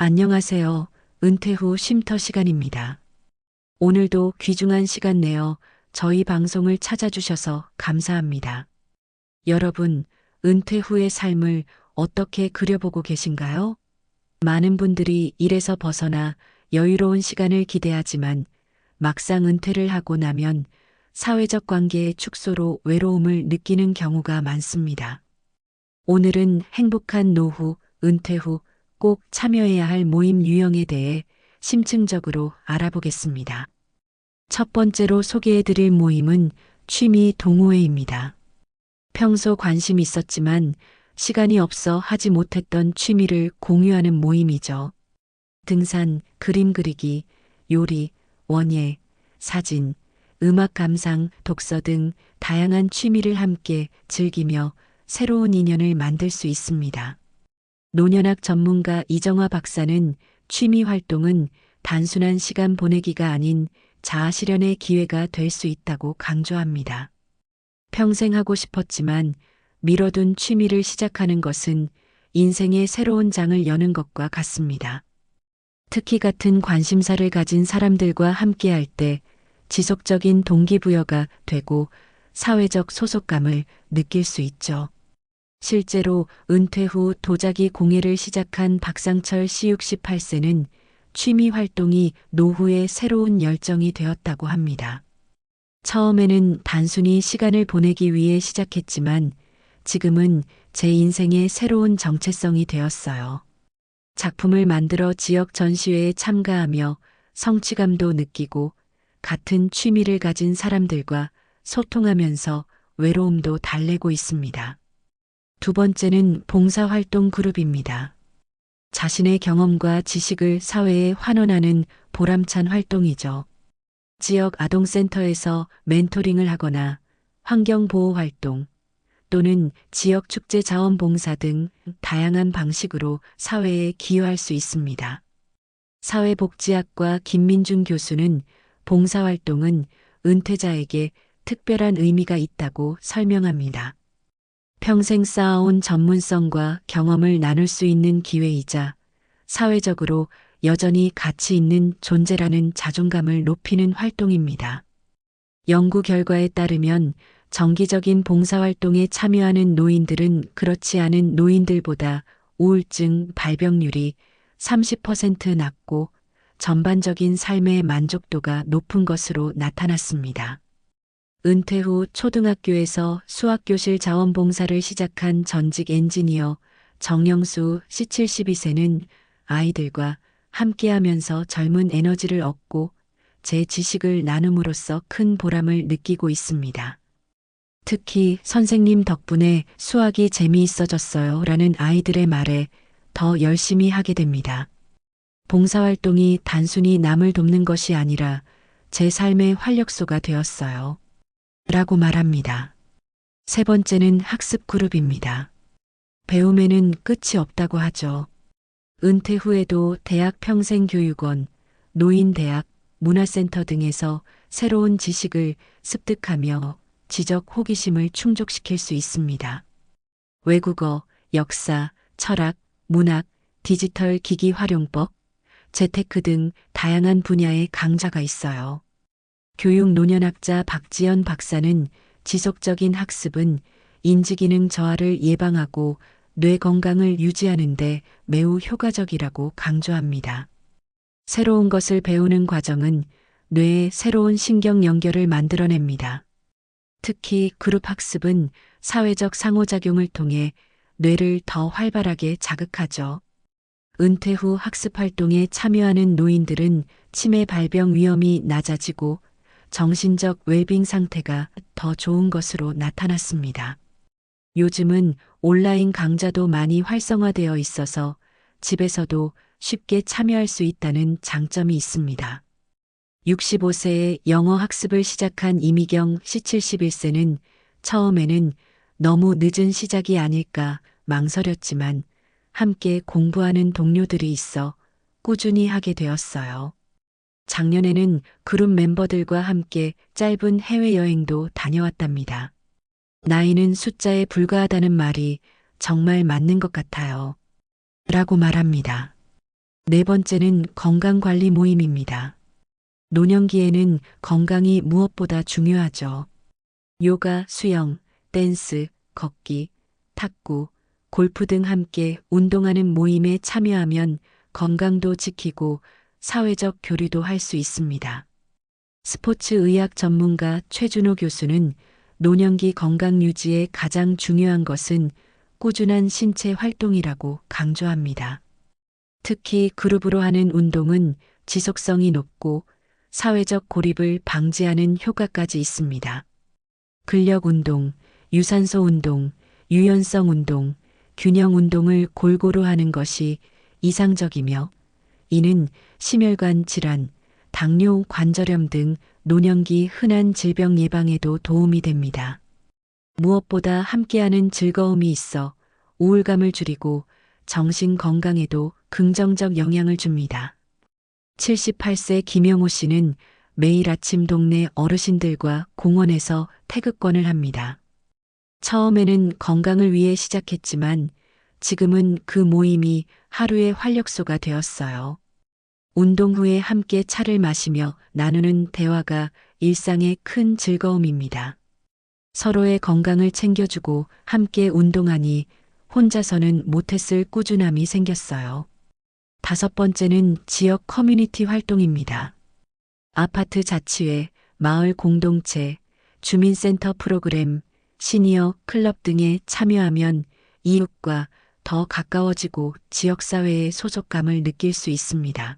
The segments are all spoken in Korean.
안녕하세요. 은퇴 후 쉼터 시간입니다. 오늘도 귀중한 시간 내어 저희 방송을 찾아주셔서 감사합니다. 여러분, 은퇴 후의 삶을 어떻게 그려보고 계신가요? 많은 분들이 일에서 벗어나 여유로운 시간을 기대하지만 막상 은퇴를 하고 나면 사회적 관계의 축소로 외로움을 느끼는 경우가 많습니다. 오늘은 행복한 노후, 은퇴 후 꼭 참여해야 할 모임 유형에 대해 심층적으로 알아보겠습니다. 첫 번째로 소개해드릴 모임은 취미 동호회입니다. 평소 관심 있었지만 시간이 없어 하지 못했던 취미를 공유하는 모임이죠. 등산, 그림 그리기, 요리, 원예, 사진, 음악 감상, 독서 등 다양한 취미를 함께 즐기며 새로운 인연을 만들 수 있습니다. 노년학 전문가 이정화 박사는 취미 활동은 단순한 시간 보내기가 아닌 자아 실현의 기회가 될 수 있다고 강조합니다. 평생 하고 싶었지만 미뤄둔 취미를 시작하는 것은 인생의 새로운 장을 여는 것과 같습니다. 특히 같은 관심사를 가진 사람들과 함께할 때 지속적인 동기부여가 되고 사회적 소속감을 느낄 수 있죠. 실제로 은퇴 후 도자기 공예를 시작한 박상철 씨 68세는 취미 활동이 노후의 새로운 열정이 되었다고 합니다. 처음에는 단순히 시간을 보내기 위해 시작했지만 지금은 제 인생의 새로운 정체성이 되었어요. 작품을 만들어 지역 전시회에 참가하며 성취감도 느끼고 같은 취미를 가진 사람들과 소통하면서 외로움도 달래고 있습니다. 두 번째는 봉사활동 그룹입니다. 자신의 경험과 지식을 사회에 환원하는 보람찬 활동이죠. 지역 아동센터에서 멘토링을 하거나 환경보호활동 또는 지역 축제 자원봉사 등 다양한 방식으로 사회에 기여할 수 있습니다. 사회복지학과 김민중 교수는 봉사활동은 은퇴자에게 특별한 의미가 있다고 설명합니다. 평생 쌓아온 전문성과 경험을 나눌 수 있는 기회이자 사회적으로 여전히 가치 있는 존재라는 자존감을 높이는 활동입니다. 연구 결과에 따르면 정기적인 봉사활동에 참여하는 노인들은 그렇지 않은 노인들보다 우울증 발병률이 30% 낮고 전반적인 삶의 만족도가 높은 것으로 나타났습니다. 은퇴 후 초등학교에서 수학교실 자원봉사를 시작한 전직 엔지니어 정영수 씨 72세는 아이들과 함께하면서 젊은 에너지를 얻고 제 지식을 나눔으로써 큰 보람을 느끼고 있습니다. 특히 선생님 덕분에 수학이 재미있어졌어요 라는 아이들의 말에 더 열심히 하게 됩니다. 봉사활동이 단순히 남을 돕는 것이 아니라 제 삶의 활력소가 되었어요. 라고 말합니다. 세 번째는 학습 그룹입니다. 배움에는 끝이 없다고 하죠. 은퇴 후에도 대학 평생교육원, 노인대학, 문화센터 등에서 새로운 지식을 습득하며 지적 호기심을 충족시킬 수 있습니다. 외국어, 역사, 철학, 문학, 디지털 기기 활용법, 재테크 등 다양한 분야의 강좌가 있어요. 교육 노년학자 박지연 박사는 지속적인 학습은 인지기능 저하를 예방하고 뇌 건강을 유지하는 데 매우 효과적이라고 강조합니다. 새로운 것을 배우는 과정은 뇌의 새로운 신경 연결을 만들어냅니다. 특히 그룹 학습은 사회적 상호작용을 통해 뇌를 더 활발하게 자극하죠. 은퇴 후 학습 활동에 참여하는 노인들은 치매 발병 위험이 낮아지고 정신적 웰빙 상태가 더 좋은 것으로 나타났습니다. 요즘은 온라인 강좌도 많이 활성화되어 있어서 집에서도 쉽게 참여할 수 있다는 장점이 있습니다. 65세에 영어 학습을 시작한 이미경 씨 71세는 처음에는 너무 늦은 시작이 아닐까 망설였지만 함께 공부하는 동료들이 있어 꾸준히 하게 되었어요. 작년에는 그룹 멤버들과 함께 짧은 해외여행도 다녀왔답니다. 나이는 숫자에 불과하다는 말이 정말 맞는 것 같아요. 라고 말합니다. 네 번째는 건강관리 모임입니다. 노년기에는 건강이 무엇보다 중요하죠. 요가, 수영, 댄스, 걷기, 탁구, 골프 등 함께 운동하는 모임에 참여하면 건강도 지키고 사회적 교류도 할 수 있습니다. 스포츠 의학 전문가 최준호 교수는 노년기 건강 유지에 가장 중요한 것은 꾸준한 신체 활동이라고 강조합니다. 특히 그룹으로 하는 운동은 지속성이 높고 사회적 고립을 방지하는 효과까지 있습니다. 근력 운동, 유산소 운동, 유연성 운동, 균형 운동을 골고루 하는 것이 이상적이며 이는 심혈관 질환, 당뇨, 관절염 등 노년기 흔한 질병 예방에도 도움이 됩니다. 무엇보다 함께하는 즐거움이 있어 우울감을 줄이고 정신 건강에도 긍정적 영향을 줍니다. 78세 김영호 씨는 매일 아침 동네 어르신들과 공원에서 태극권을 합니다. 처음에는 건강을 위해 시작했지만 지금은 그 모임이 하루의 활력소가 되었어요. 운동 후에 함께 차를 마시며 나누는 대화가 일상의 큰 즐거움입니다. 서로의 건강을 챙겨주고 함께 운동하니 혼자서는 못했을 꾸준함이 생겼어요. 다섯 번째는 지역 커뮤니티 활동입니다. 아파트 자치회, 마을 공동체, 주민센터 프로그램, 시니어 클럽 등에 참여하면 이웃과 더 가까워지고 지역사회의 소속감을 느낄 수 있습니다.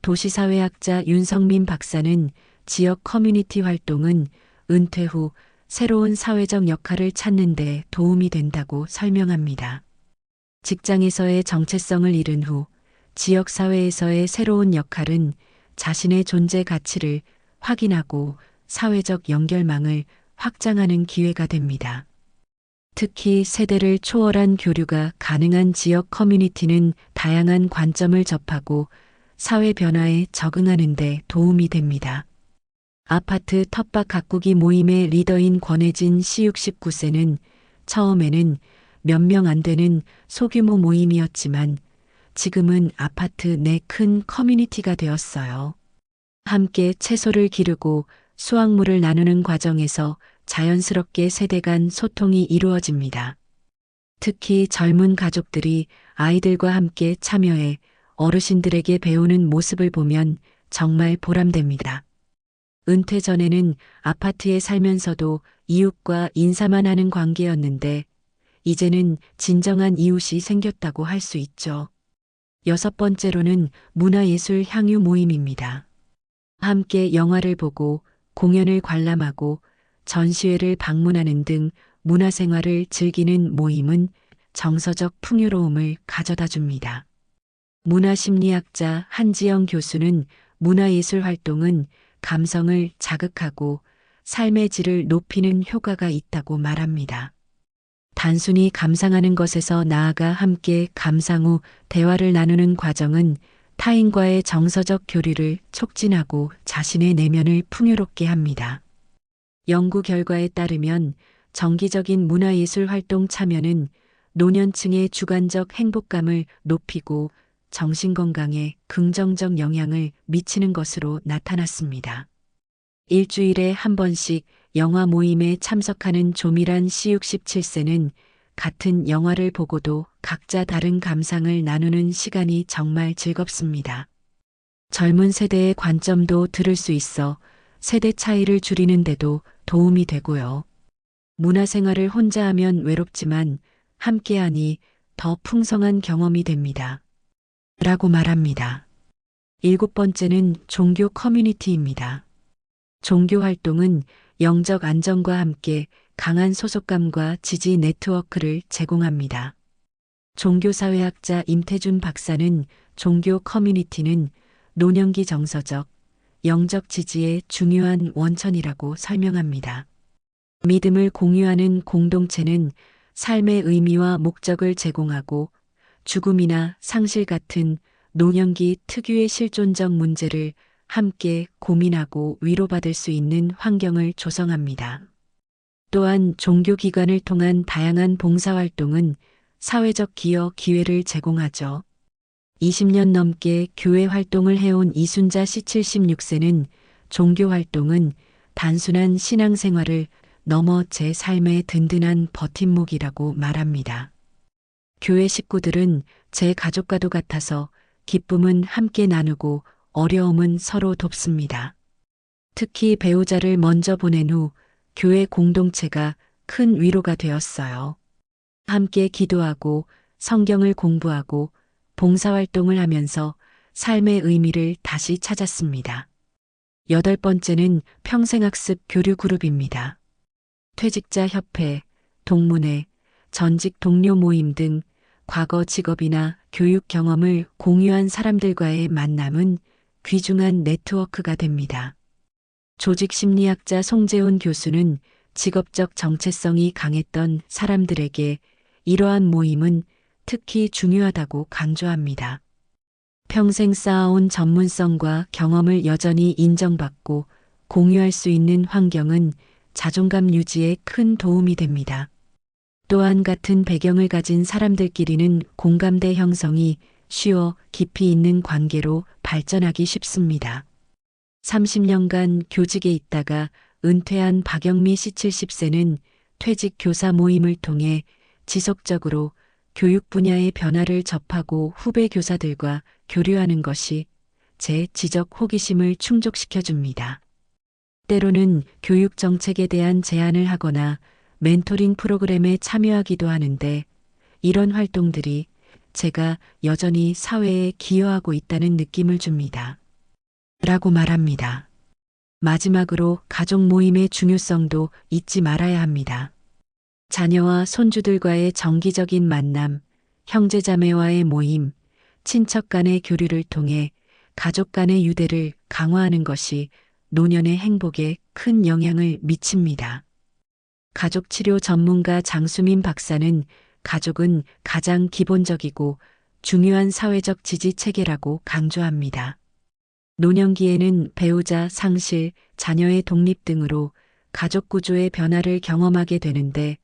도시사회학자 윤성민 박사는 지역 커뮤니티 활동은 은퇴 후 새로운 사회적 역할을 찾는 데 도움이 된다고 설명합니다. 직장에서의 정체성을 잃은 후 지역사회에서의 새로운 역할은 자신의 존재 가치를 확인하고 사회적 연결망을 확장하는 기회가 됩니다. 특히 세대를 초월한 교류가 가능한 지역 커뮤니티는 다양한 관점을 접하고 사회 변화에 적응하는 데 도움이 됩니다. 아파트 텃밭 가꾸기 모임의 리더인 권혜진 씨 69세는 처음에는 몇 명 안 되는 소규모 모임이었지만 지금은 아파트 내 큰 커뮤니티가 되었어요. 함께 채소를 기르고 수확물을 나누는 과정에서 자연스럽게 세대 간 소통이 이루어집니다. 특히 젊은 가족들이 아이들과 함께 참여해 어르신들에게 배우는 모습을 보면 정말 보람됩니다. 은퇴 전에는 아파트에 살면서도 이웃과 인사만 하는 관계였는데 이제는 진정한 이웃이 생겼다고 할 수 있죠. 여섯 번째로는 문화예술 향유 모임입니다. 함께 영화를 보고 공연을 관람하고 전시회를 방문하는 등 문화생활을 즐기는 모임은 정서적 풍요로움을 가져다 줍니다. 문화심리학자 한지영 교수는 문화예술 활동은 감성을 자극하고 삶의 질을 높이는 효과가 있다고 말합니다. 단순히 감상하는 것에서 나아가 함께 감상 후 대화를 나누는 과정은 타인과의 정서적 교류를 촉진하고 자신의 내면을 풍요롭게 합니다. 연구 결과에 따르면 정기적인 문화예술 활동 참여는 노년층의 주관적 행복감을 높이고 정신건강에 긍정적 영향을 미치는 것으로 나타났습니다. 일주일에 한 번씩 영화 모임에 참석하는 조미란 씨 67세는 같은 영화를 보고도 각자 다른 감상을 나누는 시간이 정말 즐겁습니다. 젊은 세대의 관점도 들을 수 있어 세대 차이를 줄이는데도 도움이 되고요. 문화생활을 혼자 하면 외롭지만 함께하니 더 풍성한 경험이 됩니다. 라고 말합니다. 일곱 번째는 종교 커뮤니티입니다. 종교 활동은 영적 안정과 함께 강한 소속감과 지지 네트워크를 제공합니다. 종교사회학자 임태준 박사는 종교 커뮤니티는 노년기 정서적, 영적 지지의 중요한 원천이라고 설명합니다. 믿음을 공유하는 공동체는 삶의 의미와 목적을 제공하고 죽음이나 상실 같은 노년기 특유의 실존적 문제를 함께 고민하고 위로받을 수 있는 환경을 조성합니다. 또한 종교기관을 통한 다양한 봉사활동은 사회적 기여 기회를 제공하죠. 20년 넘게 교회 활동을 해온 이순자 씨 76세는 종교 활동은 단순한 신앙생활을 넘어 제 삶의 든든한 버팀목이라고 말합니다. 교회 식구들은 제 가족과도 같아서 기쁨은 함께 나누고 어려움은 서로 돕습니다. 특히 배우자를 먼저 보낸 후 교회 공동체가 큰 위로가 되었어요. 함께 기도하고 성경을 공부하고 봉사활동을 하면서 삶의 의미를 다시 찾았습니다. 8번째는 평생학습 교류 그룹입니다. 퇴직자 협회, 동문회, 전직 동료 모임 등 과거 직업이나 교육 경험을 공유한 사람들과의 만남은 귀중한 네트워크가 됩니다. 조직심리학자 송재훈 교수는 직업적 정체성이 강했던 사람들에게 이러한 모임은 특히 중요하다고 강조합니다. 평생 쌓아온 전문성과 경험을 여전히 인정받고 공유할 수 있는 환경은 자존감 유지에 큰 도움이 됩니다. 또한 같은 배경을 가진 사람들끼리는 공감대 형성이 쉬워 깊이 있는 관계로 발전하기 쉽습니다. 30년간 교직에 있다가 은퇴한 박영미 씨 70세는 퇴직 교사 모임을 통해 지속적으로 교육 분야의 변화를 접하고 후배 교사들과 교류하는 것이 제 지적 호기심을 충족시켜 줍니다. 때로는 교육 정책에 대한 제안을 하거나 멘토링 프로그램에 참여하기도 하는데 이런 활동들이 제가 여전히 사회에 기여하고 있다는 느낌을 줍니다. 라고 말합니다. 마지막으로 가족 모임의 중요성도 잊지 말아야 합니다. 자녀와 손주들과의 정기적인 만남, 형제자매와의 모임, 친척 간의 교류를 통해 가족 간의 유대를 강화하는 것이 노년의 행복에 큰 영향을 미칩니다. 가족치료 전문가 장수민 박사는 가족은 가장 기본적이고 중요한 사회적 지지 체계라고 강조합니다. 노년기에는 배우자, 상실, 자녀의 독립 등으로 가족 구조의 변화를 경험하게 되는데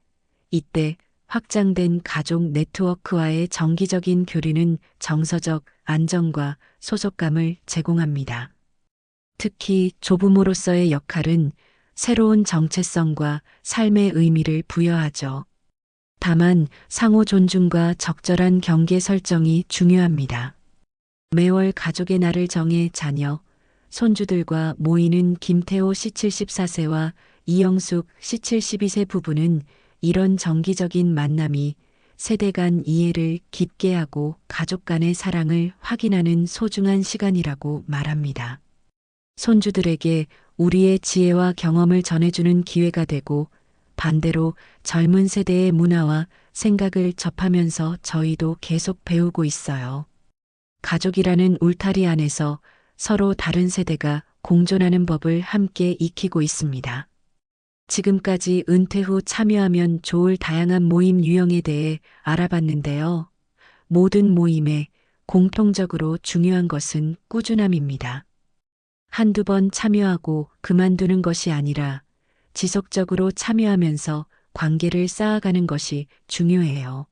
이때 확장된 가족 네트워크와의 정기적인 교류는 정서적 안정과 소속감을 제공합니다. 특히 조부모로서의 역할은 새로운 정체성과 삶의 의미를 부여하죠. 다만 상호 존중과 적절한 경계 설정이 중요합니다. 매월 가족의 날을 정해 자녀, 손주들과 모이는 김태호 씨 74세와 이영숙 씨 72세 부부는 이런 정기적인 만남이 세대 간 이해를 깊게 하고 가족 간의 사랑을 확인하는 소중한 시간이라고 말합니다. 손주들에게 우리의 지혜와 경험을 전해주는 기회가 되고 반대로 젊은 세대의 문화와 생각을 접하면서 저희도 계속 배우고 있어요. 가족이라는 울타리 안에서 서로 다른 세대가 공존하는 법을 함께 익히고 있습니다. 지금까지 은퇴 후 참여하면 좋을 다양한 모임 유형에 대해 알아봤는데요. 모든 모임에 공통적으로 중요한 것은 꾸준함입니다. 한두 번 참여하고 그만두는 것이 아니라 지속적으로 참여하면서 관계를 쌓아가는 것이 중요해요.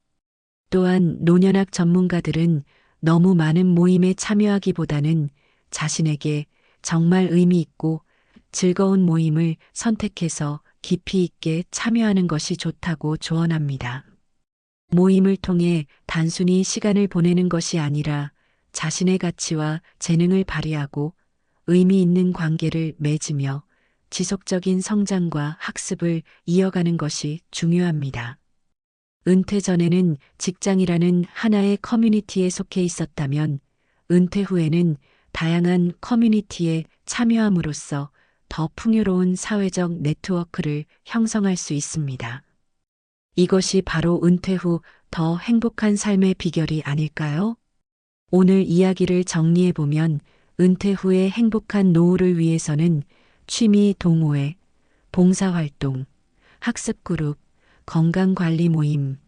또한 노년학 전문가들은 너무 많은 모임에 참여하기보다는 자신에게 정말 의미 있고 즐거운 모임을 선택해서 깊이 있게 참여하는 것이 좋다고 조언합니다. 모임을 통해 단순히 시간을 보내는 것이 아니라 자신의 가치와 재능을 발휘하고 의미 있는 관계를 맺으며 지속적인 성장과 학습을 이어가는 것이 중요합니다. 은퇴 전에는 직장이라는 하나의 커뮤니티에 속해 있었다면 은퇴 후에는 다양한 커뮤니티에 참여함으로써 더 풍요로운 사회적 네트워크를 형성할 수 있습니다. 이것이 바로 은퇴 후 더 행복한 삶의 비결이 아닐까요? 오늘 이야기를 정리해보면 은퇴 후의 행복한 노후를 위해서는 취미 동호회, 봉사활동, 학습그룹, 건강관리 모임,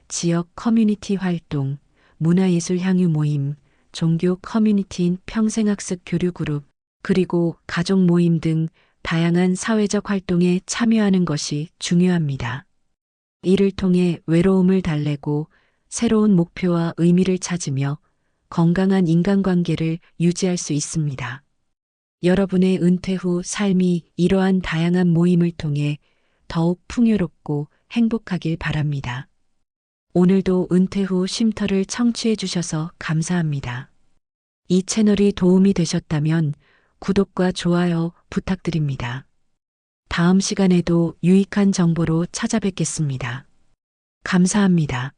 지역 커뮤니티 활동, 문화예술 향유 모임, 종교 커뮤니티인 평생학습 교류그룹, 그리고 가족 모임 등 다양한 사회적 활동에 참여하는 것이 중요합니다. 이를 통해 외로움을 달래고 새로운 목표와 의미를 찾으며 건강한 인간관계를 유지할 수 있습니다. 여러분의 은퇴 후 삶이 이러한 다양한 모임을 통해 더욱 풍요롭고 행복하길 바랍니다. 오늘도 은퇴 후 쉼터를 청취해 주셔서 감사합니다. 이 채널이 도움이 되셨다면 구독과 좋아요 부탁드립니다. 다음 시간에도 유익한 정보로 찾아뵙겠습니다. 감사합니다.